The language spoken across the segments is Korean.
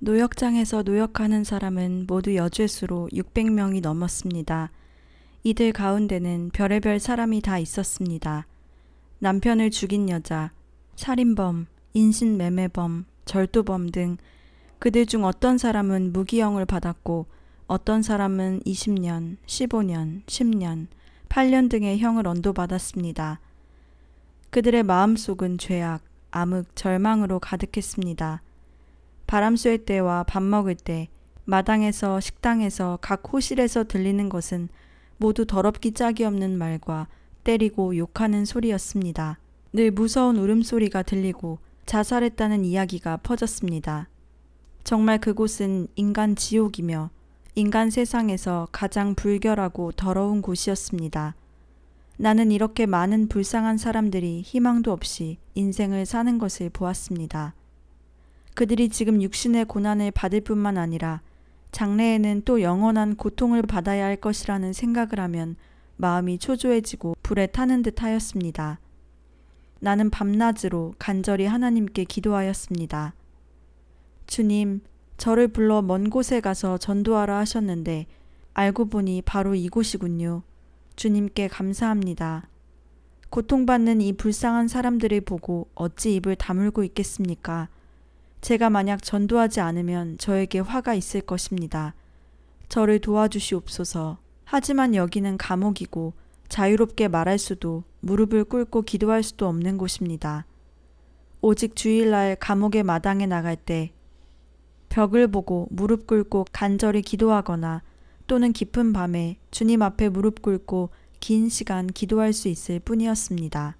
노역장에서 노역하는 사람은 모두 여죄수로 600명이 넘었습니다. 이들 가운데는 별의별 사람이 다 있었습니다. 남편을 죽인 여자, 살인범, 인신매매범, 절도범 등 그들 중 어떤 사람은 무기형을 받았고 어떤 사람은 20년, 15년, 10년, 8년 등의 형을 언도받았습니다. 그들의 마음속은 죄악, 암흑, 절망으로 가득했습니다. 바람 쐴 때와 밥 먹을 때, 마당에서 식당에서 각 호실에서 들리는 것은 모두 더럽기 짝이 없는 말과 때리고 욕하는 소리였습니다. 늘 무서운 울음소리가 들리고 자살했다는 이야기가 퍼졌습니다. 정말 그곳은 인간 지옥이며 인간 세상에서 가장 불결하고 더러운 곳이었습니다. 나는 이렇게 많은 불쌍한 사람들이 희망도 없이 인생을 사는 것을 보았습니다. 그들이 지금 육신의 고난을 받을 뿐만 아니라 장래에는 또 영원한 고통을 받아야 할 것이라는 생각을 하면 마음이 초조해지고 불에 타는 듯 하였습니다. 나는 밤낮으로 간절히 하나님께 기도하였습니다. 주님, 저를 불러 먼 곳에 가서 전도하라 하셨는데 알고 보니 바로 이곳이군요. 주님께 감사합니다. 고통받는 이 불쌍한 사람들을 보고 어찌 입을 다물고 있겠습니까? 제가 만약 전도하지 않으면 저에게 화가 있을 것입니다. 저를 도와주시옵소서. 하지만 여기는 감옥이고 자유롭게 말할 수도 무릎을 꿇고 기도할 수도 없는 곳입니다. 오직 주일날 감옥의 마당에 나갈 때 벽을 보고 무릎 꿇고 간절히 기도하거나 또는 깊은 밤에 주님 앞에 무릎 꿇고 긴 시간 기도할 수 있을 뿐이었습니다.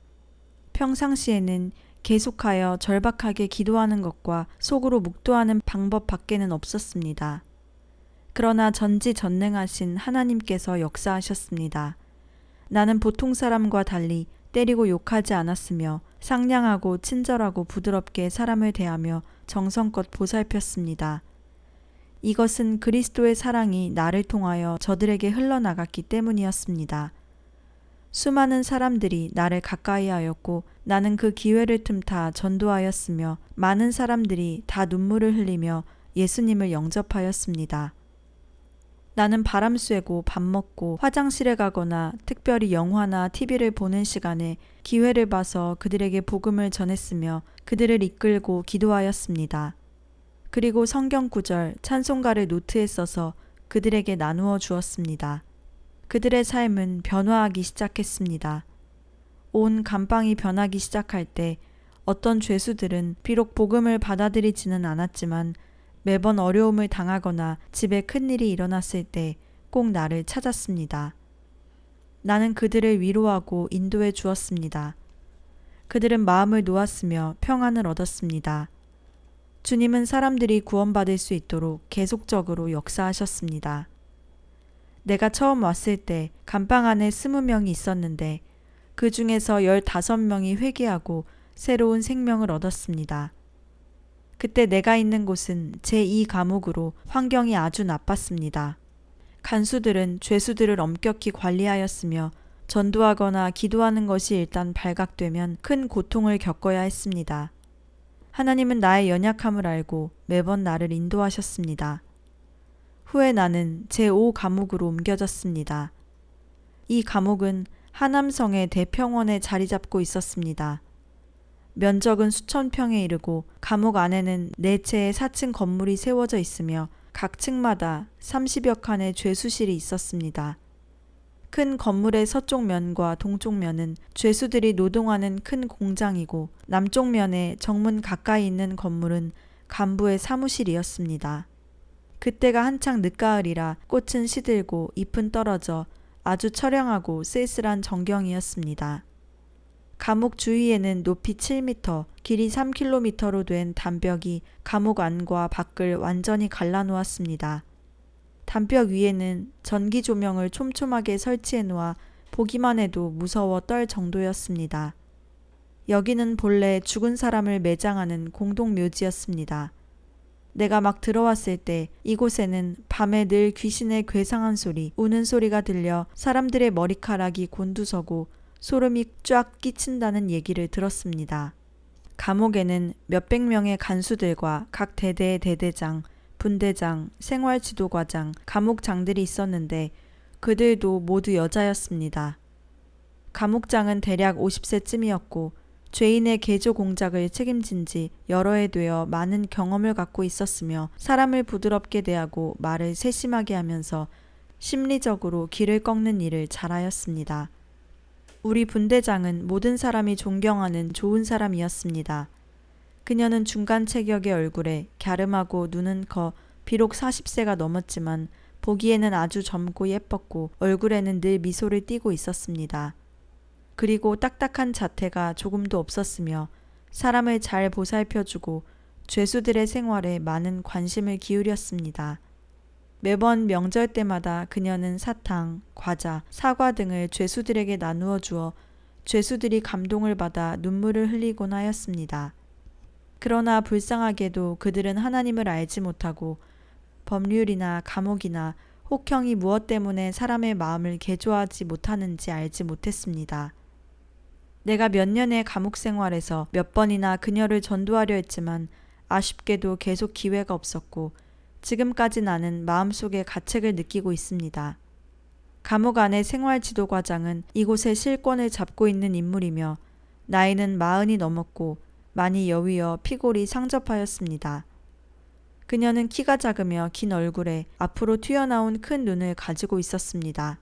평상시에는 계속하여 절박하게 기도하는 것과 속으로 묵도하는 방법 밖에는 없었습니다. 그러나 전지전능하신 하나님께서 역사하셨습니다. 나는 보통 사람과 달리 때리고 욕하지 않았으며 상냥하고 친절하고 부드럽게 사람을 대하며 정성껏 보살폈습니다. 이것은 그리스도의 사랑이 나를 통하여 저들에게 흘러나갔기 때문이었습니다. 수많은 사람들이 나를 가까이 하였고 나는 그 기회를 틈타 전도하였으며 많은 사람들이 다 눈물을 흘리며 예수님을 영접하였습니다. 나는 바람 쐬고 밥 먹고 화장실에 가거나 특별히 영화나 TV를 보는 시간에 기회를 봐서 그들에게 복음을 전했으며 그들을 이끌고 기도하였습니다. 그리고 성경 구절, 찬송가를 노트에 써서 그들에게 나누어 주었습니다. 그들의 삶은 변화하기 시작했습니다. 온 감방이 변하기 시작할 때 어떤 죄수들은 비록 복음을 받아들이지는 않았지만 매번 어려움을 당하거나 집에 큰일이 일어났을 때 꼭 나를 찾았습니다. 나는 그들을 위로하고 인도해 주었습니다. 그들은 마음을 놓았으며 평안을 얻었습니다. 주님은 사람들이 구원받을 수 있도록 계속적으로 역사하셨습니다. 내가 처음 왔을 때 감방 안에 20명이 있었는데 그 중에서 15명이 회개하고 새로운 생명을 얻었습니다. 그때 내가 있는 곳은 제2감옥으로 환경이 아주 나빴습니다. 간수들은 죄수들을 엄격히 관리하였으며 전도하거나 기도하는 것이 일단 발각되면 큰 고통을 겪어야 했습니다. 하나님은 나의 연약함을 알고 매번 나를 인도하셨습니다. 후에 나는 제5감옥으로 옮겨졌습니다. 이 감옥은 하남성의 대평원에 자리 잡고 있었습니다. 면적은 수천 평에 이르고 감옥 안에는 4채의 4층 건물이 세워져 있으며 각 층마다 30여 칸의 죄수실이 있었습니다. 큰 건물의 서쪽 면과 동쪽 면은 죄수들이 노동하는 큰 공장이고 남쪽 면에 정문 가까이 있는 건물은 간부의 사무실이었습니다. 그때가 한창 늦가을이라 꽃은 시들고 잎은 떨어져 아주 처량하고 쓸쓸한 전경이었습니다. 감옥 주위에는 높이 7m, 길이 3km로 된 담벽이 감옥 안과 밖을 완전히 갈라놓았습니다. 담벽 위에는 전기 조명을 촘촘하게 설치해 놓아 보기만 해도 무서워 떨 정도였습니다. 여기는 본래 죽은 사람을 매장하는 공동묘지였습니다. 내가 막 들어왔을 때 이곳에는 밤에 늘 귀신의 괴상한 소리, 우는 소리가 들려 사람들의 머리카락이 곤두서고 소름이 쫙 끼친다는 얘기를 들었습니다. 감옥에는 몇백 명의 간수들과 각 대대의 대대장, 분대장, 생활지도과장, 감옥장들이 있었는데 그들도 모두 여자였습니다. 감옥장은 대략 50세쯤이었고 죄인의 개조 공작을 책임진 지 여러 해 되어 많은 경험을 갖고 있었으며 사람을 부드럽게 대하고 말을 세심하게 하면서 심리적으로 길을 꺾는 일을 잘하였습니다. 우리 분대장은 모든 사람이 존경하는 좋은 사람이었습니다. 그녀는 중간 체격의 얼굴에 갸름하고 눈은 커 비록 40세가 넘었지만 보기에는 아주 젊고 예뻤고 얼굴에는 늘 미소를 띠고 있었습니다. 그리고 딱딱한 자태가 조금도 없었으며 사람을 잘 보살펴주고 죄수들의 생활에 많은 관심을 기울였습니다. 매번 명절 때마다 그녀는 사탕, 과자, 사과 등을 죄수들에게 나누어 주어 죄수들이 감동을 받아 눈물을 흘리곤 하였습니다. 그러나 불쌍하게도 그들은 하나님을 알지 못하고 법률이나 감옥이나 혹형이 무엇 때문에 사람의 마음을 개조하지 못하는지 알지 못했습니다. 내가 몇 년의 감옥 생활에서 몇 번이나 그녀를 전도하려 했지만 아쉽게도 계속 기회가 없었고 지금까지 나는 마음속에 가책을 느끼고 있습니다. 감옥 안의 생활지도과장은 이곳의 실권을 잡고 있는 인물이며 나이는 40이 넘었고 많이 여위어 피골이 상접하였습니다. 그녀는 키가 작으며 긴 얼굴에 앞으로 튀어나온 큰 눈을 가지고 있었습니다.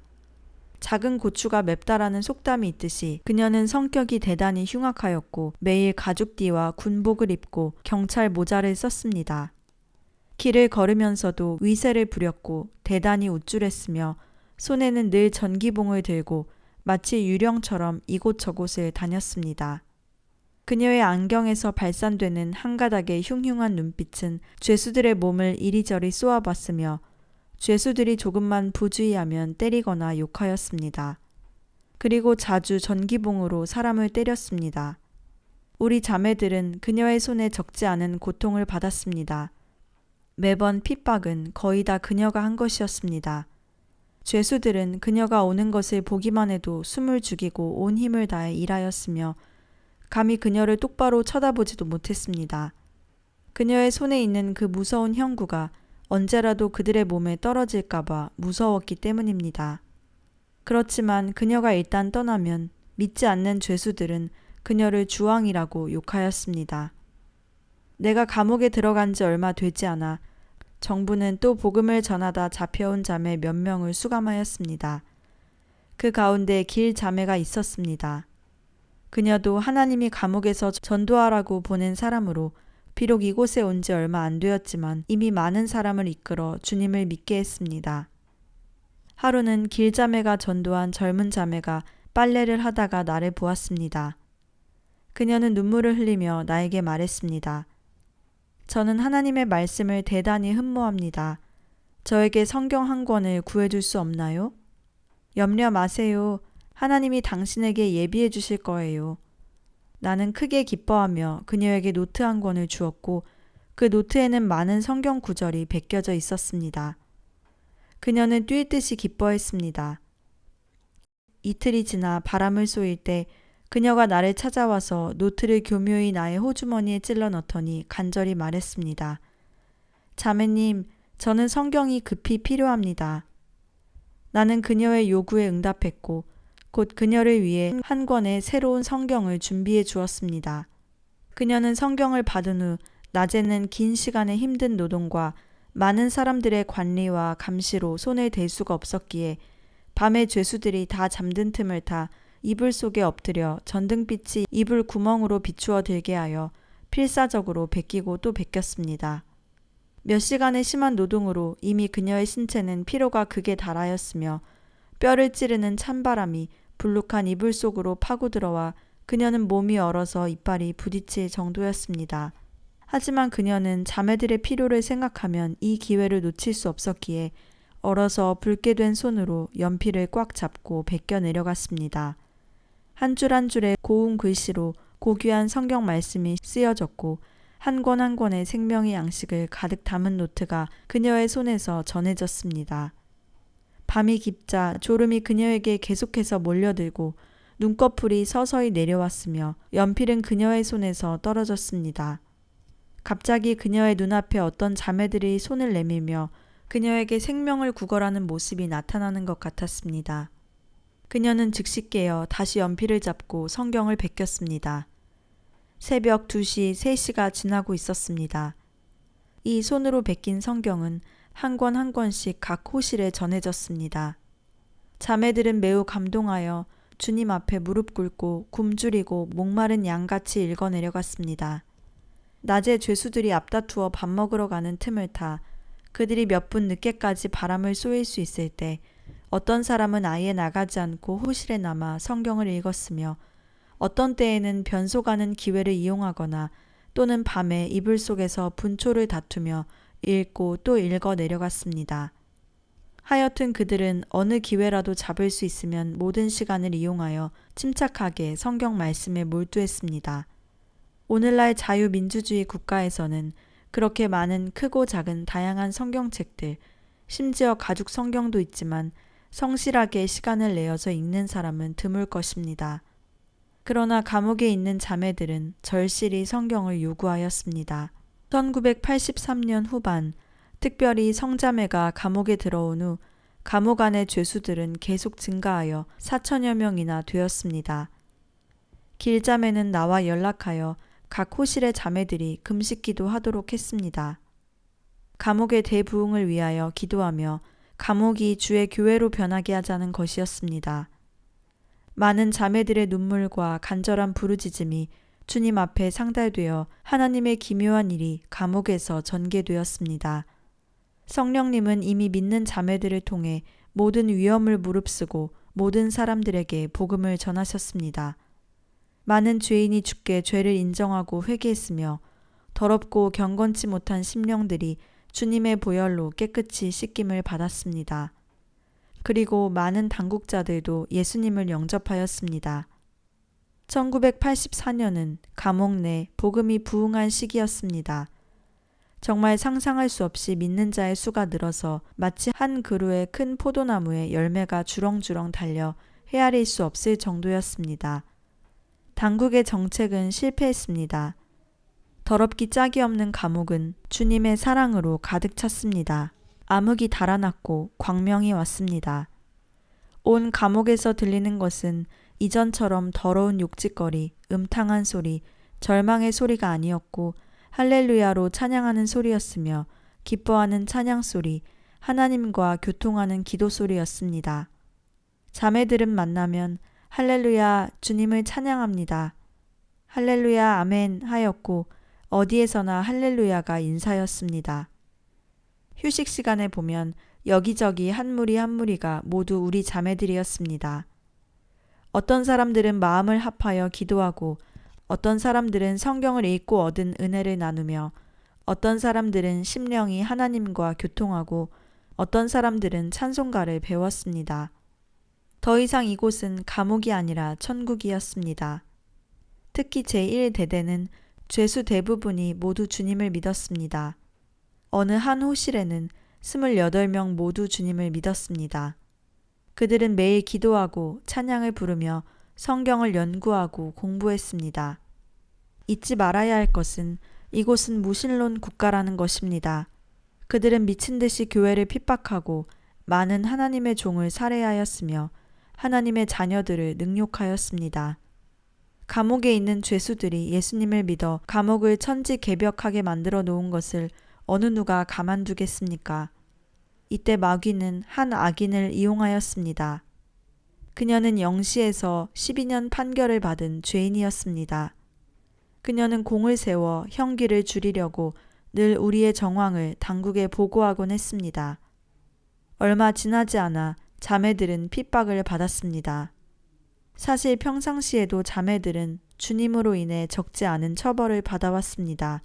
작은 고추가 맵다라는 속담이 있듯이 그녀는 성격이 대단히 흉악하였고 매일 가죽띠와 군복을 입고 경찰 모자를 썼습니다. 길을 걸으면서도 위세를 부렸고 대단히 우쭐했으며 손에는 늘 전기봉을 들고 마치 유령처럼 이곳저곳을 다녔습니다. 그녀의 안경에서 발산되는 한 가닥의 흉흉한 눈빛은 죄수들의 몸을 이리저리 쏘아봤으며 죄수들이 조금만 부주의하면 때리거나 욕하였습니다. 그리고 자주 전기봉으로 사람을 때렸습니다. 우리 자매들은 그녀의 손에 적지 않은 고통을 받았습니다. 매번 핍박은 거의 다 그녀가 한 것이었습니다. 죄수들은 그녀가 오는 것을 보기만 해도 숨을 죽이고 온 힘을 다해 일하였으며 감히 그녀를 똑바로 쳐다보지도 못했습니다. 그녀의 손에 있는 그 무서운 형구가 언제라도 그들의 몸에 떨어질까봐 무서웠기 때문입니다. 그렇지만 그녀가 일단 떠나면 믿지 않는 죄수들은 그녀를 주왕이라고 욕하였습니다. 내가 감옥에 들어간 지 얼마 되지 않아 정부는 또 복음을 전하다 잡혀온 자매 몇 명을 수감하였습니다. 그 가운데 길 자매가 있었습니다. 그녀도 하나님이 감옥에서 전도하라고 보낸 사람으로 비록 이곳에 온 지 얼마 안 되었지만 이미 많은 사람을 이끌어 주님을 믿게 했습니다. 하루는 길자매가 전도한 젊은 자매가 빨래를 하다가 나를 보았습니다. 그녀는 눈물을 흘리며 나에게 말했습니다. 저는 하나님의 말씀을 대단히 흠모합니다. 저에게 성경 한 권을 구해줄 수 없나요? 염려 마세요. 하나님이 당신에게 예비해 주실 거예요. 나는 크게 기뻐하며 그녀에게 노트 한 권을 주었고 그 노트에는 많은 성경 구절이 베껴져 있었습니다. 그녀는 뛸 듯이 기뻐했습니다. 이틀이 지나 바람을 쏘일 때 그녀가 나를 찾아와서 노트를 교묘히 나의 호주머니에 찔러 넣더니 간절히 말했습니다. 자매님, 저는 성경이 급히 필요합니다. 나는 그녀의 요구에 응답했고 곧 그녀를 위해 한 권의 새로운 성경을 준비해 주었습니다. 그녀는 성경을 받은 후 낮에는 긴 시간의 힘든 노동과 많은 사람들의 관리와 감시로 손을 댈 수가 없었기에 밤에 죄수들이 다 잠든 틈을 타 이불 속에 엎드려 전등빛이 이불 구멍으로 비추어 들게 하여 필사적으로 베끼고 또 베꼈습니다. 몇 시간의 심한 노동으로 이미 그녀의 신체는 피로가 극에 달하였으며 뼈를 찌르는 찬바람이 불룩한 이불 속으로 파고들어와 그녀는 몸이 얼어서 이빨이 부딪힐 정도였습니다. 하지만 그녀는 자매들의 필요를 생각하면 이 기회를 놓칠 수 없었기에 얼어서 붉게 된 손으로 연필을 꽉 잡고 베껴 내려갔습니다. 한 줄 한 줄의 고운 글씨로 고귀한 성경 말씀이 쓰여졌고 한 권 한 권의 생명의 양식을 가득 담은 노트가 그녀의 손에서 전해졌습니다. 밤이 깊자 졸음이 그녀에게 계속해서 몰려들고 눈꺼풀이 서서히 내려왔으며 연필은 그녀의 손에서 떨어졌습니다. 갑자기 그녀의 눈앞에 어떤 자매들이 손을 내밀며 그녀에게 생명을 구걸하는 모습이 나타나는 것 같았습니다. 그녀는 즉시 깨어 다시 연필을 잡고 성경을 베꼈습니다. 새벽 2시, 3시가 지나고 있었습니다. 이 손으로 베낀 성경은 한 권 한 권씩 각 호실에 전해졌습니다. 자매들은 매우 감동하여 주님 앞에 무릎 꿇고 굶주리고 목마른 양같이 읽어내려갔습니다. 낮에 죄수들이 앞다투어 밥 먹으러 가는 틈을 타 그들이 몇 분 늦게까지 바람을 쏘일 수 있을 때 어떤 사람은 아예 나가지 않고 호실에 남아 성경을 읽었으며 어떤 때에는 변소가는 기회를 이용하거나 또는 밤에 이불 속에서 분초를 다투며 읽고 또 읽어 내려갔습니다. 하여튼 그들은 어느 기회라도 잡을 수 있으면 모든 시간을 이용하여 침착하게 성경 말씀에 몰두했습니다. 오늘날 자유민주주의 국가에서는 그렇게 많은 크고 작은 다양한 성경책들, 심지어 가죽 성경도 있지만 성실하게 시간을 내어서 읽는 사람은 드물 것입니다. 그러나 감옥에 있는 자매들은 절실히 성경을 요구하였습니다. 1983년 후반, 특별히 성자매가 감옥에 들어온 후 감옥 안의 죄수들은 계속 증가하여 4천여 명이나 되었습니다. 길자매는 나와 연락하여 각 호실의 자매들이 금식기도 하도록 했습니다. 감옥의 대부흥을 위하여 기도하며 감옥이 주의 교회로 변하게 하자는 것이었습니다. 많은 자매들의 눈물과 간절한 부르짖음이 주님 앞에 상달되어 하나님의 기묘한 일이 감옥에서 전개되었습니다. 성령님은 이미 믿는 자매들을 통해 모든 위험을 무릅쓰고 모든 사람들에게 복음을 전하셨습니다. 많은 죄인이 주께 죄를 인정하고 회개했으며 더럽고 경건치 못한 심령들이 주님의 보혈로 깨끗이 씻김을 받았습니다. 그리고 많은 당국자들도 예수님을 영접하였습니다. 1984년은 감옥 내 복음이 부흥한 시기였습니다. 정말 상상할 수 없이 믿는 자의 수가 늘어서 마치 한 그루의 큰 포도나무에 열매가 주렁주렁 달려 헤아릴 수 없을 정도였습니다. 당국의 정책은 실패했습니다. 더럽기 짝이 없는 감옥은 주님의 사랑으로 가득 찼습니다. 암흑이 달아났고 광명이 왔습니다. 온 감옥에서 들리는 것은 이전처럼 더러운 욕짓거리, 음탕한 소리, 절망의 소리가 아니었고 할렐루야로 찬양하는 소리였으며 기뻐하는 찬양 소리, 하나님과 교통하는 기도 소리였습니다. 자매들은 만나면 할렐루야 주님을 찬양합니다. 할렐루야 아멘 하였고 어디에서나 할렐루야가 인사였습니다. 휴식 시간에 보면 여기저기 한 무리 한 무리가 모두 우리 자매들이었습니다. 어떤 사람들은 마음을 합하여 기도하고 어떤 사람들은 성경을 읽고 얻은 은혜를 나누며 어떤 사람들은 심령이 하나님과 교통하고 어떤 사람들은 찬송가를 배웠습니다. 더 이상 이곳은 감옥이 아니라 천국이었습니다. 특히 제1대대는 죄수 대부분이 모두 주님을 믿었습니다. 어느 한 호실에는 28명 모두 주님을 믿었습니다. 그들은 매일 기도하고 찬양을 부르며 성경을 연구하고 공부했습니다. 잊지 말아야 할 것은 이곳은 무신론 국가라는 것입니다. 그들은 미친 듯이 교회를 핍박하고 많은 하나님의 종을 살해하였으며 하나님의 자녀들을 능욕하였습니다. 감옥에 있는 죄수들이 예수님을 믿어 감옥을 천지개벽하게 만들어 놓은 것을 어느 누가 가만두겠습니까? 이때 마귀는 한 악인을 이용하였습니다. 그녀는 영시에서 12년 판결을 받은 죄인이었습니다. 그녀는 공을 세워 형기를 줄이려고 늘 우리의 정황을 당국에 보고하곤 했습니다. 얼마 지나지 않아 자매들은 핍박을 받았습니다. 사실 평상시에도 자매들은 주님으로 인해 적지 않은 처벌을 받아왔습니다.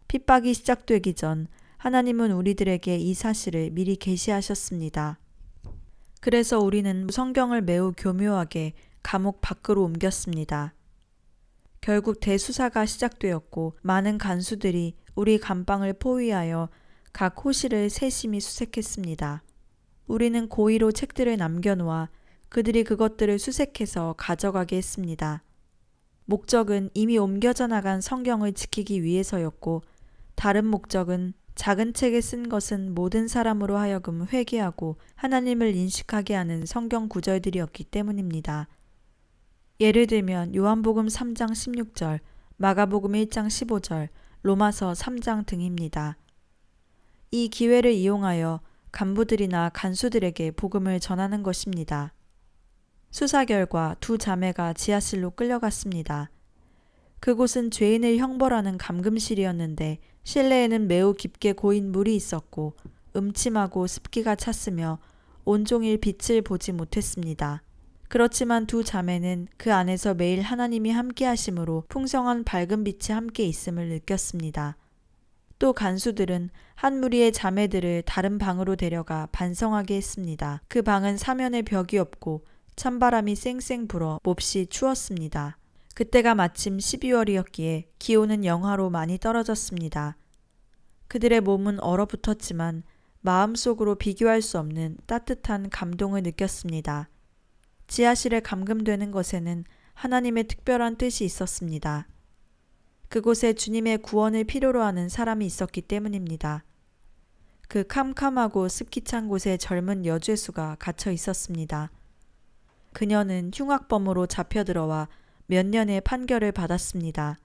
핍박이 시작되기 전 하나님은 우리들에게 이 사실을 미리 계시하셨습니다. 그래서 우리는 성경을 매우 교묘하게 감옥 밖으로 옮겼습니다. 결국 대수사가 시작되었고 많은 간수들이 우리 감방을 포위하여 각 호실을 세심히 수색했습니다. 우리는 고의로 책들을 남겨놓아 그들이 그것들을 수색해서 가져가게 했습니다. 목적은 이미 옮겨져 나간 성경을 지키기 위해서였고, 다른 목적은 작은 책에 쓴 것은 모든 사람으로 하여금 회개하고 하나님을 인식하게 하는 성경 구절들이었기 때문입니다. 예를 들면 요한복음 3장 16절, 마가복음 1장 15절, 로마서 3장 등입니다. 이 기회를 이용하여 간부들이나 간수들에게 복음을 전하는 것입니다. 수사 결과 두 자매가 지하실로 끌려갔습니다. 그곳은 죄인을 형벌하는 감금실이었는데 실내에는 매우 깊게 고인 물이 있었고 음침하고 습기가 찼으며 온종일 빛을 보지 못했습니다. 그렇지만 두 자매는 그 안에서 매일 하나님이 함께 하심으로 풍성한 밝은 빛이 함께 있음을 느꼈습니다. 또 간수들은 한 무리의 자매들을 다른 방으로 데려가 반성하게 했습니다. 그 방은 사면에 벽이 없고 찬바람이 쌩쌩 불어 몹시 추웠습니다. 그때가 마침 12월이었기에 기온은 영하로 많이 떨어졌습니다. 그들의 몸은 얼어붙었지만 마음속으로 비교할 수 없는 따뜻한 감동을 느꼈습니다. 지하실에 감금되는 것에는 하나님의 특별한 뜻이 있었습니다. 그곳에 주님의 구원을 필요로 하는 사람이 있었기 때문입니다. 그 캄캄하고 습기 찬 곳에 젊은 여죄수가 갇혀 있었습니다. 그녀는 흉악범으로 잡혀들어와 몇 년의 판결을 받았습니다.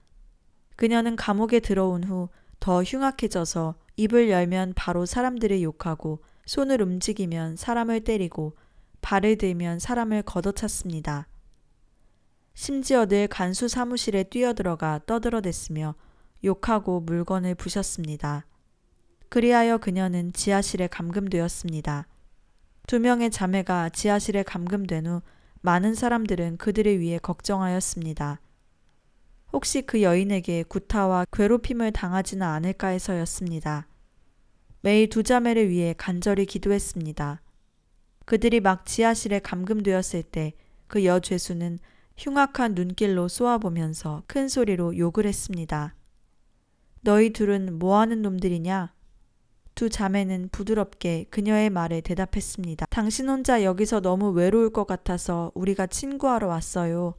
그녀는 감옥에 들어온 후 더 흉악해져서 입을 열면 바로 사람들을 욕하고 손을 움직이면 사람을 때리고 발을 들면 사람을 걷어찼습니다. 심지어 늘 간수 사무실에 뛰어들어가 떠들어댔으며 욕하고 물건을 부셨습니다. 그리하여 그녀는 지하실에 감금되었습니다. 2명의 자매가 지하실에 감금된 후 많은 사람들은 그들을 위해 걱정하였습니다. 혹시 그 여인에게 구타와 괴롭힘을 당하지는 않을까 해서였습니다. 매일 두 자매를 위해 간절히 기도했습니다. 그들이 막 지하실에 감금되었을 때 그 여죄수는 흉악한 눈길로 쏘아보면서 큰 소리로 욕을 했습니다. 너희 둘은 뭐하는 놈들이냐? 두 자매는 부드럽게 그녀의 말에 대답했습니다. 당신 혼자 여기서 너무 외로울 것 같아서 우리가 친구하러 왔어요.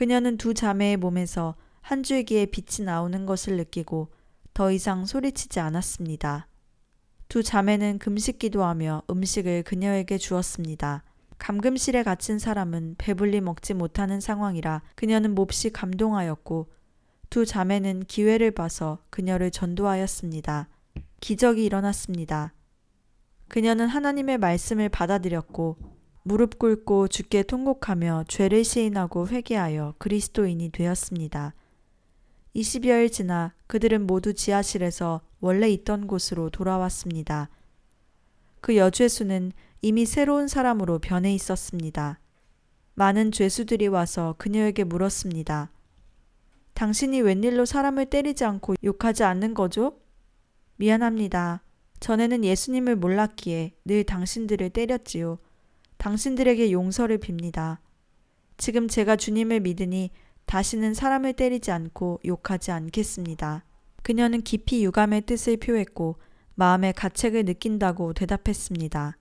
그녀는 두 자매의 몸에서 한 줄기의 빛이 나오는 것을 느끼고 더 이상 소리치지 않았습니다. 두 자매는 금식 기도하며 음식을 그녀에게 주었습니다. 감금실에 갇힌 사람은 배불리 먹지 못하는 상황이라 그녀는 몹시 감동하였고 두 자매는 기회를 봐서 그녀를 전도하였습니다. 기적이 일어났습니다. 그녀는 하나님의 말씀을 받아들였고 무릎 꿇고 주께 통곡하며 죄를 시인하고 회개하여 그리스도인이 되었습니다. 20여일 지나 그들은 모두 지하실에서 원래 있던 곳으로 돌아왔습니다. 그 여죄수는 이미 새로운 사람으로 변해 있었습니다. 많은 죄수들이 와서 그녀에게 물었습니다. 당신이 웬일로 사람을 때리지 않고 욕하지 않는 거죠? 미안합니다. 전에는 예수님을 몰랐기에 늘 당신들을 때렸지요. 당신들에게 용서를 빕니다. 지금 제가 주님을 믿으니 다시는 사람을 때리지 않고 욕하지 않겠습니다. 그녀는 깊이 유감의 뜻을 표했고 마음의 가책을 느낀다고 대답했습니다.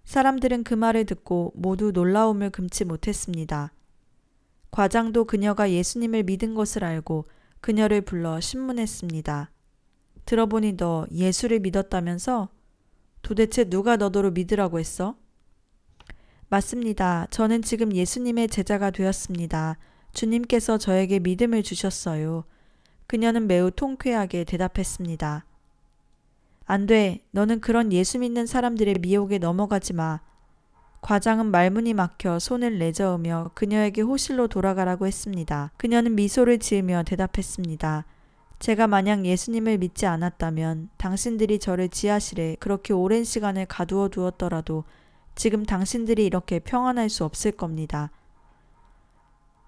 사람들은 그 말을 듣고 모두 놀라움을 금치 못했습니다. 과장도 그녀가 예수님을 믿은 것을 알고 그녀를 불러 신문했습니다. 들어보니 너 예수를 믿었다면서? 도대체 누가 너더러 믿으라고 했어? 맞습니다. 저는 지금 예수님의 제자가 되었습니다. 주님께서 저에게 믿음을 주셨어요. 그녀는 매우 통쾌하게 대답했습니다. 안 돼. 너는 그런 예수 믿는 사람들의 미혹에 넘어가지 마. 과장은 말문이 막혀 손을 내저으며 그녀에게 호실로 돌아가라고 했습니다. 그녀는 미소를 지으며 대답했습니다. 제가 만약 예수님을 믿지 않았다면 당신들이 저를 지하실에 그렇게 오랜 시간을 가두어 두었더라도 지금 당신들이 이렇게 평안할 수 없을 겁니다.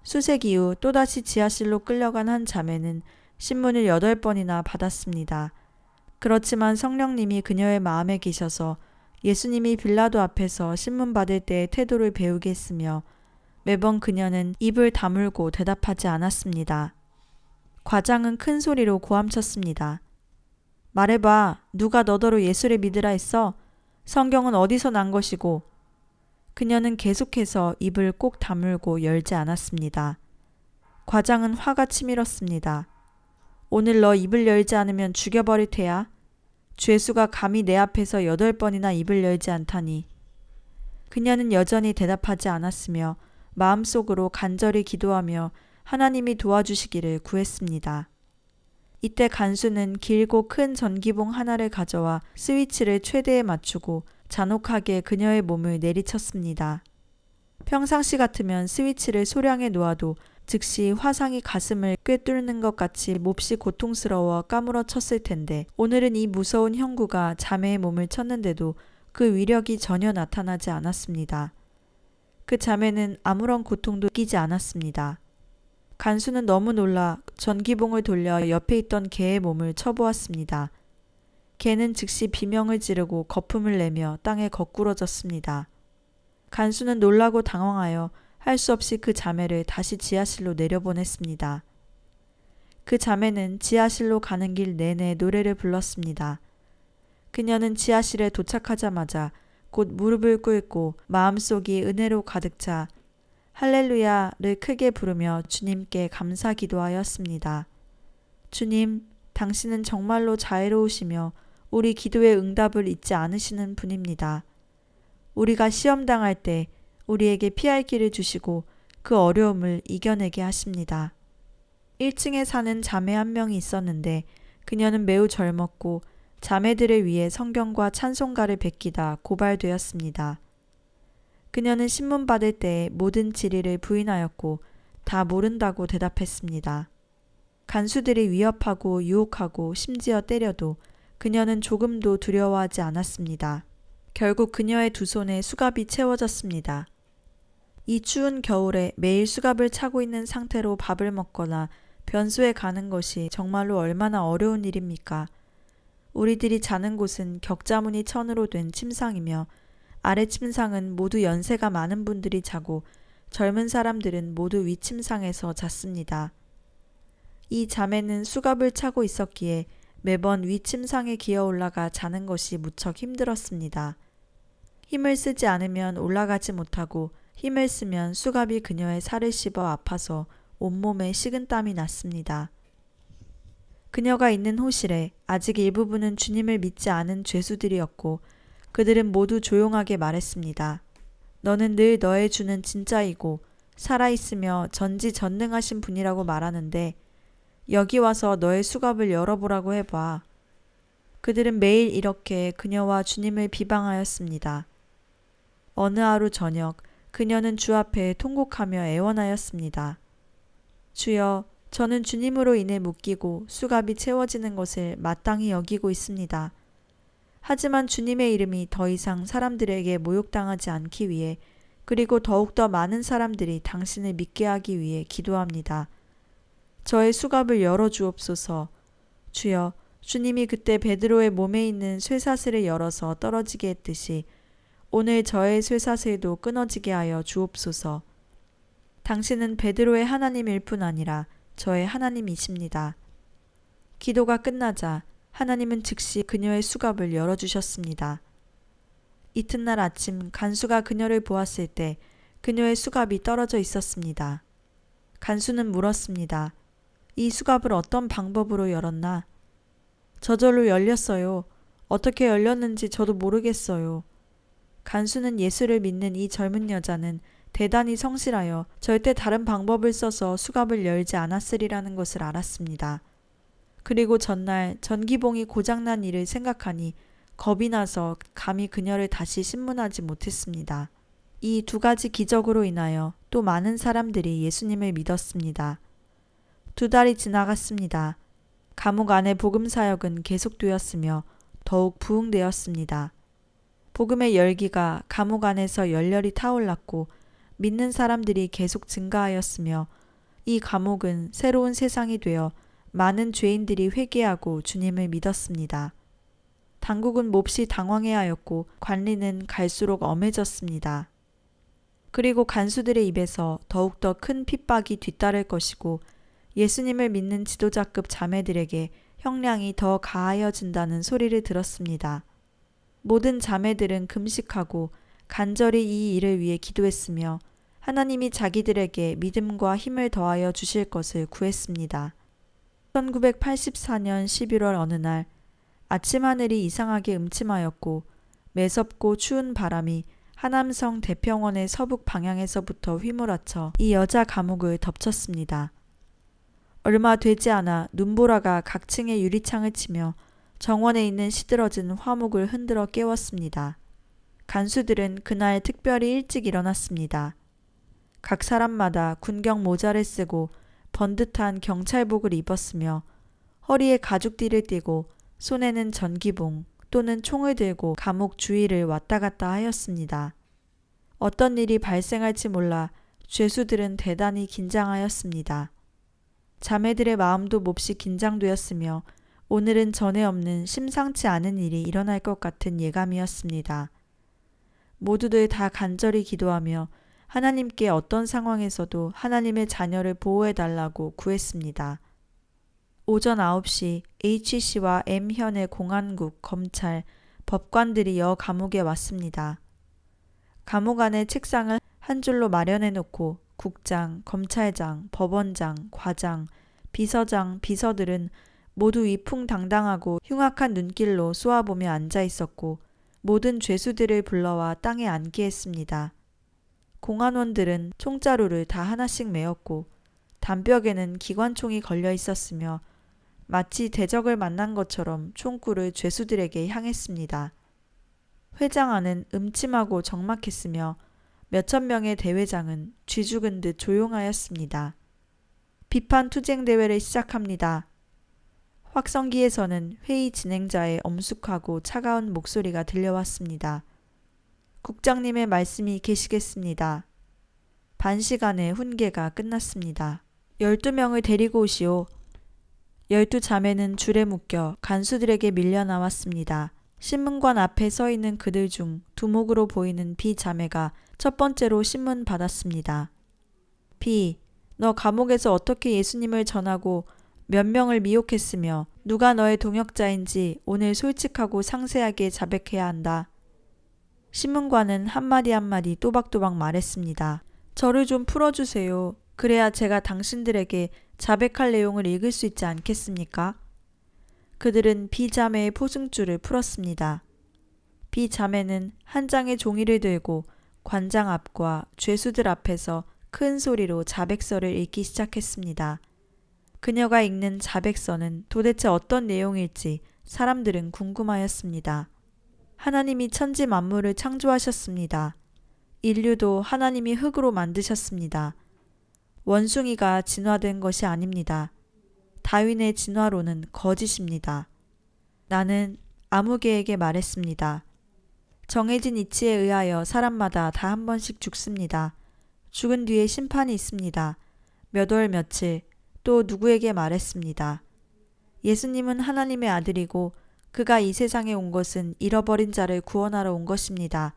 수색 이후 또다시 지하실로 끌려간 한 자매는 신문을 8번이나 받았습니다. 그렇지만 성령님이 그녀의 마음에 계셔서 예수님이 빌라도 앞에서 신문 받을 때의 태도를 배우게 했으며 매번 그녀는 입을 다물고 대답하지 않았습니다. 과장은 큰 소리로 고함쳤습니다. 말해봐. 누가 너더러 예수를 믿으라 했어? 성경은 어디서 난 것이고? 그녀는 계속해서 입을 꼭 다물고 열지 않았습니다. 과장은 화가 치밀었습니다. 오늘 너 입을 열지 않으면 죽여버릴 테야. 죄수가 감히 내 앞에서 8번이나 입을 열지 않다니. 그녀는 여전히 대답하지 않았으며 마음속으로 간절히 기도하며 하나님이 도와주시기를 구했습니다. 이때 간수는 길고 큰 전기봉 하나를 가져와 스위치를 최대에 맞추고 잔혹하게 그녀의 몸을 내리쳤습니다. 평상시 같으면 스위치를 소량에 놓아도 즉시 화상이 가슴을 꿰뚫는 것 같이 몹시 고통스러워 까무러 쳤을 텐데 오늘은 이 무서운 형구가 자매의 몸을 쳤는데도 그 위력이 전혀 나타나지 않았습니다. 그 자매는 아무런 고통도 느끼지 않았습니다. 간수는 너무 놀라 전기봉을 돌려 옆에 있던 개의 몸을 쳐보았습니다. 개는 즉시 비명을 지르고 거품을 내며 땅에 거꾸러졌습니다. 간수는 놀라고 당황하여 할 수 없이 그 자매를 다시 지하실로 내려보냈습니다. 그 자매는 지하실로 가는 길 내내 노래를 불렀습니다. 그녀는 지하실에 도착하자마자 곧 무릎을 꿇고 마음속이 은혜로 가득 차 할렐루야를 크게 부르며 주님께 감사 기도하였습니다. 주님, 당신은 정말로 자애로우시며 우리 기도의 응답을 잊지 않으시는 분입니다. 우리가 시험당할 때 우리에게 피할 길을 주시고 그 어려움을 이겨내게 하십니다. 1층에 사는 자매 한 명이 있었는데 그녀는 매우 젊었고 자매들을 위해 성경과 찬송가를 베끼다 고발되었습니다. 그녀는 신문 받을 때 모든 질의를 부인하였고 다 모른다고 대답했습니다. 간수들이 위협하고 유혹하고 심지어 때려도 그녀는 조금도 두려워하지 않았습니다. 결국 그녀의 두 손에 수갑이 채워졌습니다. 이 추운 겨울에 매일 수갑을 차고 있는 상태로 밥을 먹거나 변소에 가는 것이 정말로 얼마나 어려운 일입니까? 우리들이 자는 곳은 격자무늬 천으로 된 침상이며 아래 침상은 모두 연세가 많은 분들이 자고 젊은 사람들은 모두 위 침상에서 잤습니다. 이 자매는 수갑을 차고 있었기에 매번 위 침상에 기어 올라가 자는 것이 무척 힘들었습니다. 힘을 쓰지 않으면 올라가지 못하고 힘을 쓰면 수갑이 그녀의 살을 씹어 아파서 온몸에 식은땀이 났습니다. 그녀가 있는 호실에 아직 일부분은 주님을 믿지 않은 죄수들이었고 그들은 모두 조용하게 말했습니다. 너는 늘 너의 주는 진짜이고 살아있으며 전지전능하신 분이라고 말하는데 여기 와서 너의 수갑을 열어보라고 해봐. 그들은 매일 이렇게 그녀와 주님을 비방하였습니다. 어느 하루 저녁 그녀는 주 앞에 통곡하며 애원하였습니다. 주여, 저는 주님으로 인해 묶이고 수갑이 채워지는 것을 마땅히 여기고 있습니다. 하지만 주님의 이름이 더 이상 사람들에게 모욕당하지 않기 위해 그리고 더욱더 많은 사람들이 당신을 믿게 하기 위해 기도합니다. 저의 수갑을 열어주옵소서. 주여, 주님이 그때 베드로의 몸에 있는 쇠사슬을 열어서 떨어지게 했듯이 오늘 저의 쇠사슬도 끊어지게 하여 주옵소서. 당신은 베드로의 하나님일 뿐 아니라 저의 하나님이십니다. 기도가 끝나자 하나님은 즉시 그녀의 수갑을 열어주셨습니다. 이튿날 아침 간수가 그녀를 보았을 때 그녀의 수갑이 떨어져 있었습니다. 간수는 물었습니다. 이 수갑을 어떤 방법으로 열었나? 저절로 열렸어요. 어떻게 열렸는지 저도 모르겠어요. 간수는 예수를 믿는 이 젊은 여자는 대단히 성실하여 절대 다른 방법을 써서 수갑을 열지 않았으리라는 것을 알았습니다. 그리고 전날 전기봉이 고장난 일을 생각하니 겁이 나서 감히 그녀를 다시 신문하지 못했습니다. 이 두 가지 기적으로 인하여 또 많은 사람들이 예수님을 믿었습니다. 2달이 지나갔습니다. 감옥 안의 복음 사역은 계속되었으며 더욱 부흥되었습니다. 복음의 열기가 감옥 안에서 열렬히 타올랐고 믿는 사람들이 계속 증가하였으며 이 감옥은 새로운 세상이 되어 많은 죄인들이 회개하고 주님을 믿었습니다. 당국은 몹시 당황해하였고 관리는 갈수록 엄해졌습니다. 그리고 간수들의 입에서 더욱더 큰 핍박이 뒤따를 것이고 예수님을 믿는 지도자급 자매들에게 형량이 더 가하여진다는 소리를 들었습니다. 모든 자매들은 금식하고 간절히 이 일을 위해 기도했으며 하나님이 자기들에게 믿음과 힘을 더하여 주실 것을 구했습니다. 1984년 11월 어느 날 아침 하늘이 이상하게 음침하였고 매섭고 추운 바람이 하남성 대평원의 서북 방향에서부터 휘몰아쳐 이 여자 감옥을 덮쳤습니다. 얼마 되지 않아 눈보라가 각 층의 유리창을 치며 정원에 있는 시들어진 화목을 흔들어 깨웠습니다. 간수들은 그날 특별히 일찍 일어났습니다. 각 사람마다 군경 모자를 쓰고 번듯한 경찰복을 입었으며 허리에 가죽띠를 띠고 손에는 전기봉 또는 총을 들고 감옥 주위를 왔다 갔다 하였습니다. 어떤 일이 발생할지 몰라 죄수들은 대단히 긴장하였습니다. 자매들의 마음도 몹시 긴장되었으며 오늘은 전에 없는 심상치 않은 일이 일어날 것 같은 예감이었습니다. 모두들 다 간절히 기도하며 하나님께 어떤 상황에서도 하나님의 자녀를 보호해달라고 구했습니다. 오전 9시 H씨와 M현의 공안국, 검찰, 법관들이 여 감옥에 왔습니다. 감옥 안에 책상을 한 줄로 마련해 놓고 국장, 검찰장, 법원장, 과장, 비서장, 비서들은 모두 위풍당당하고 흉악한 눈길로 쏘아보며 앉아 있었고 모든 죄수들을 불러와 땅에 앉게 했습니다. 공안원들은 총자루를 다 하나씩 메었고 담벽에는 기관총이 걸려 있었으며 마치 대적을 만난 것처럼 총구를 죄수들에게 향했습니다. 회장 안은 음침하고 적막했으며 몇천 명의 대회장은 쥐 죽은 듯 조용하였습니다. 비판 투쟁 대회를 시작합니다. 확성기에서는 회의 진행자의 엄숙하고 차가운 목소리가 들려왔습니다. 국장님의 말씀이 계시겠습니다. 반 시간의 훈계가 끝났습니다. 12명을 데리고 오시오. 12자매는 줄에 묶여 간수들에게 밀려 나왔습니다. 신문관 앞에 서 있는 그들 중 두목으로 보이는 B자매가 첫 번째로 신문 받았습니다. B, 너 감옥에서 어떻게 예수님을 전하고 몇 명을 미혹했으며 누가 너의 동역자인지 오늘 솔직하고 상세하게 자백해야 한다. 신문관은 한마디 한마디 또박또박 말했습니다. 저를 좀 풀어주세요. 그래야 제가 당신들에게 자백할 내용을 읽을 수 있지 않겠습니까? 그들은 B자매의 포승줄을 풀었습니다. B자매는 한 장의 종이를 들고 관장 앞과 죄수들 앞에서 큰 소리로 자백서를 읽기 시작했습니다. 그녀가 읽는 자백서는 도대체 어떤 내용일지 사람들은 궁금하였습니다. 하나님이 천지 만물을 창조하셨습니다. 인류도 하나님이 흙으로 만드셨습니다. 원숭이가 진화된 것이 아닙니다. 다윈의 진화론은 거짓입니다. 나는 아무개에게 말했습니다. 정해진 이치에 의하여 사람마다 다 한 번씩 죽습니다. 죽은 뒤에 심판이 있습니다. 몇 월 며칠 또 누구에게 말했습니다. 예수님은 하나님의 아들이고 그가 이 세상에 온 것은 잃어버린 자를 구원하러 온 것입니다.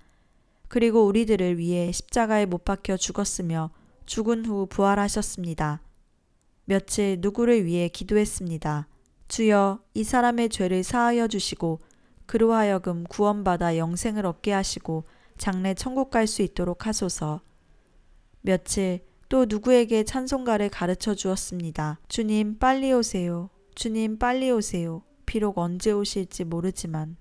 그리고 우리들을 위해 십자가에 못 박혀 죽었으며 죽은 후 부활하셨습니다. 며칠 누구를 위해 기도했습니다. 주여, 이 사람의 죄를 사하여 주시고 그로 하여금 구원받아 영생을 얻게 하시고 장래 천국 갈 수 있도록 하소서. 며칠 또 누구에게 찬송가를 가르쳐 주었습니다. 주님 빨리 오세요. 주님 빨리 오세요. 비록 언제 오실지 모르지만.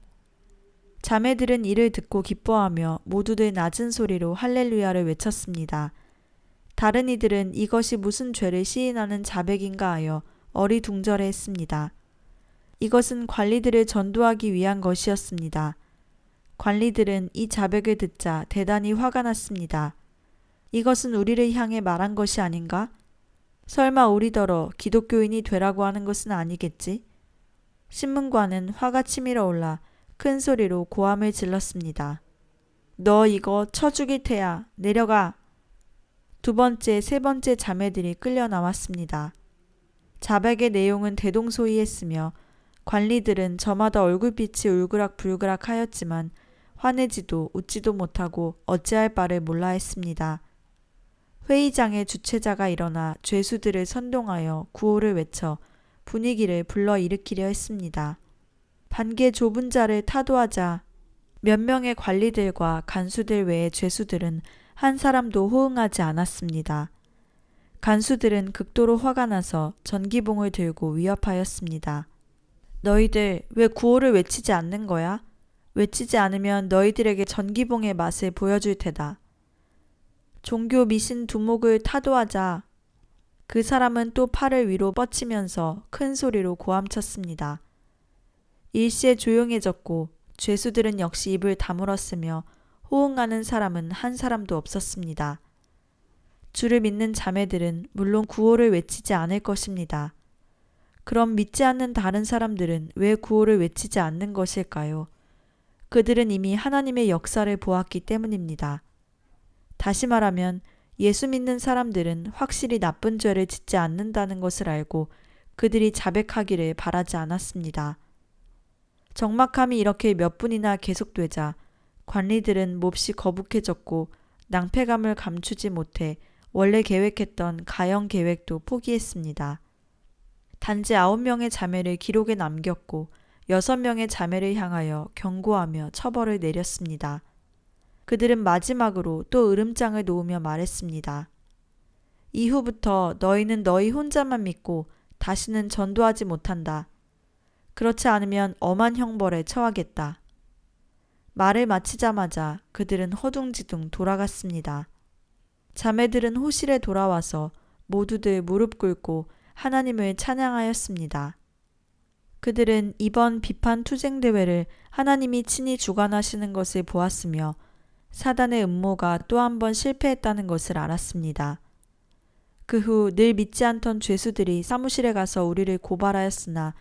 자매들은 이를 듣고 기뻐하며 모두들 낮은 소리로 할렐루야를 외쳤습니다. 다른 이들은 이것이 무슨 죄를 시인하는 자백인가 하여 어리둥절해했습니다. 이것은 관리들을 전도하기 위한 것이었습니다. 관리들은 이 자백을 듣자 대단히 화가 났습니다. 이것은 우리를 향해 말한 것이 아닌가? 설마 우리더러 기독교인이 되라고 하는 것은 아니겠지? 신문관은 화가 치밀어 올라 큰 소리로 고함을 질렀습니다. 너 이거 쳐 죽일 테야. 내려가. 두 번째, 세 번째 자매들이 끌려 나왔습니다. 자백의 내용은 대동소이했으며 관리들은 저마다 얼굴빛이 울그락불그락 하였지만 화내지도 웃지도 못하고 어찌할 바를 몰라 했습니다. 회의장의 주최자가 일어나 죄수들을 선동하여 구호를 외쳐 분위기를 불러일으키려 했습니다. 반개 좁은 자를 타도하자. 몇 명의 관리들과 간수들 외의 죄수들은 한 사람도 호응하지 않았습니다. 간수들은 극도로 화가 나서 전기봉을 들고 위협하였습니다. 너희들 왜 구호를 외치지 않는 거야? 외치지 않으면 너희들에게 전기봉의 맛을 보여줄 테다. 종교 미신 두목을 타도하자. 그 사람은 또 팔을 위로 뻗치면서 큰 소리로 고함쳤습니다. 일시에 조용해졌고 죄수들은 역시 입을 다물었으며 호응하는 사람은 한 사람도 없었습니다. 주를 믿는 자매들은 물론 구호를 외치지 않을 것입니다. 그럼 믿지 않는 다른 사람들은 왜 구호를 외치지 않는 것일까요? 그들은 이미 하나님의 역사를 보았기 때문입니다. 다시 말하면 예수 믿는 사람들은 확실히 나쁜 죄를 짓지 않는다는 것을 알고 그들이 자백하기를 바라지 않았습니다. 적막함이 이렇게 몇 분이나 계속되자 관리들은 몹시 거북해졌고 낭패감을 감추지 못해 원래 계획했던 가형 계획도 포기했습니다. 단지 9명의 자매를 기록에 남겼고 6명의 자매를 향하여 경고하며 처벌을 내렸습니다. 그들은 마지막으로 또 으름장을 놓으며 말했습니다. 이후부터 너희는 너희 혼자만 믿고 다시는 전도하지 못한다. 그렇지 않으면 엄한 형벌에 처하겠다. 말을 마치자마자 그들은 허둥지둥 돌아갔습니다. 자매들은 호실에 돌아와서 모두들 무릎 꿇고 하나님을 찬양하였습니다. 그들은 이번 비판 투쟁 대회를 하나님이 친히 주관하시는 것을 보았으며 사단의 음모가 또 한 번 실패했다는 것을 알았습니다. 그 후 늘 믿지 않던 죄수들이 사무실에 가서 우리를 고발하였으나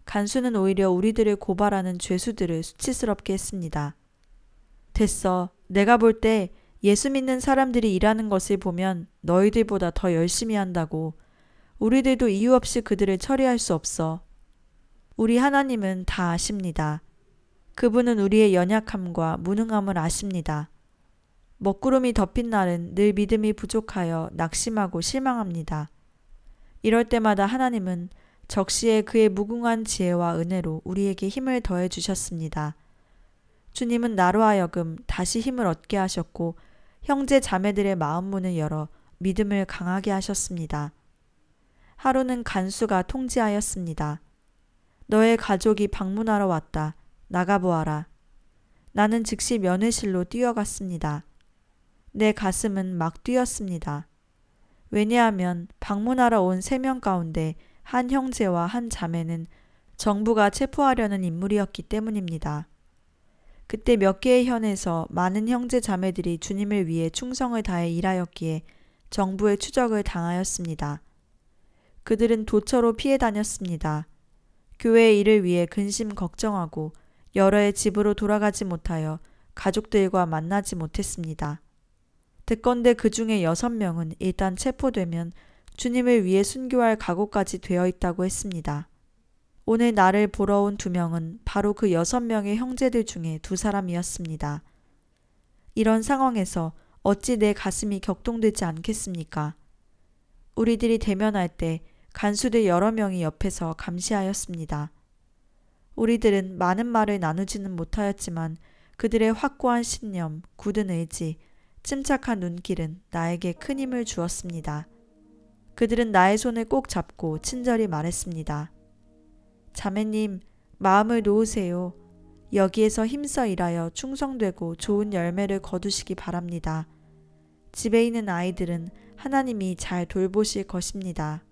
간수는 오히려 우리들을 고발하는 죄수들을 수치스럽게 했습니다. 됐어. 내가 볼 때 예수 믿는 사람들이 일하는 것을 보면 너희들보다 더 열심히 한다고. 우리들도 이유 없이 그들을 처리할 수 없어. 우리 하나님은 다 아십니다. 그분은 우리의 연약함과 무능함을 아십니다. 먹구름이 덮인 날은 늘 믿음이 부족하여 낙심하고 실망합니다. 이럴 때마다 하나님은 적시에 그의 무궁한 지혜와 은혜로 우리에게 힘을 더해 주셨습니다. 주님은 나로 하여금 다시 힘을 얻게 하셨고 형제 자매들의 마음 문을 열어 믿음을 강하게 하셨습니다. 하루는 간수가 통지하였습니다. 너의 가족이 방문하러 왔다. 나가보아라. 나는 즉시 면회실로 뛰어갔습니다. 내 가슴은 막 뛰었습니다. 왜냐하면 방문하러 온 3명 가운데 한 형제와 한 자매는 정부가 체포하려는 인물이었기 때문입니다. 그때 몇 개의 현에서 많은 형제 자매들이 주님을 위해 충성을 다해 일하였기에 정부의 추적을 당하였습니다. 그들은 도처로 피해 다녔습니다. 교회의 일을 위해 근심 걱정하고 여러 해 집으로 돌아가지 못하여 가족들과 만나지 못했습니다. 듣건대 그 중에 6명은 일단 체포되면 주님을 위해 순교할 각오까지 되어 있다고 했습니다. 오늘 나를 보러 온 2명은 바로 그 6명의 형제들 중에 2사람이었습니다. 이런 상황에서 어찌 내 가슴이 격동되지 않겠습니까? 우리들이 대면할 때 간수들 여러 명이 옆에서 감시하였습니다. 우리들은 많은 말을 나누지는 못하였지만 그들의 확고한 신념, 굳은 의지, 침착한 눈길은 나에게 큰 힘을 주었습니다. 그들은 나의 손을 꼭 잡고 친절히 말했습니다. 자매님, 마음을 놓으세요. 여기에서 힘써 일하여 충성되고 좋은 열매를 거두시기 바랍니다. 집에 있는 아이들은 하나님이 잘 돌보실 것입니다.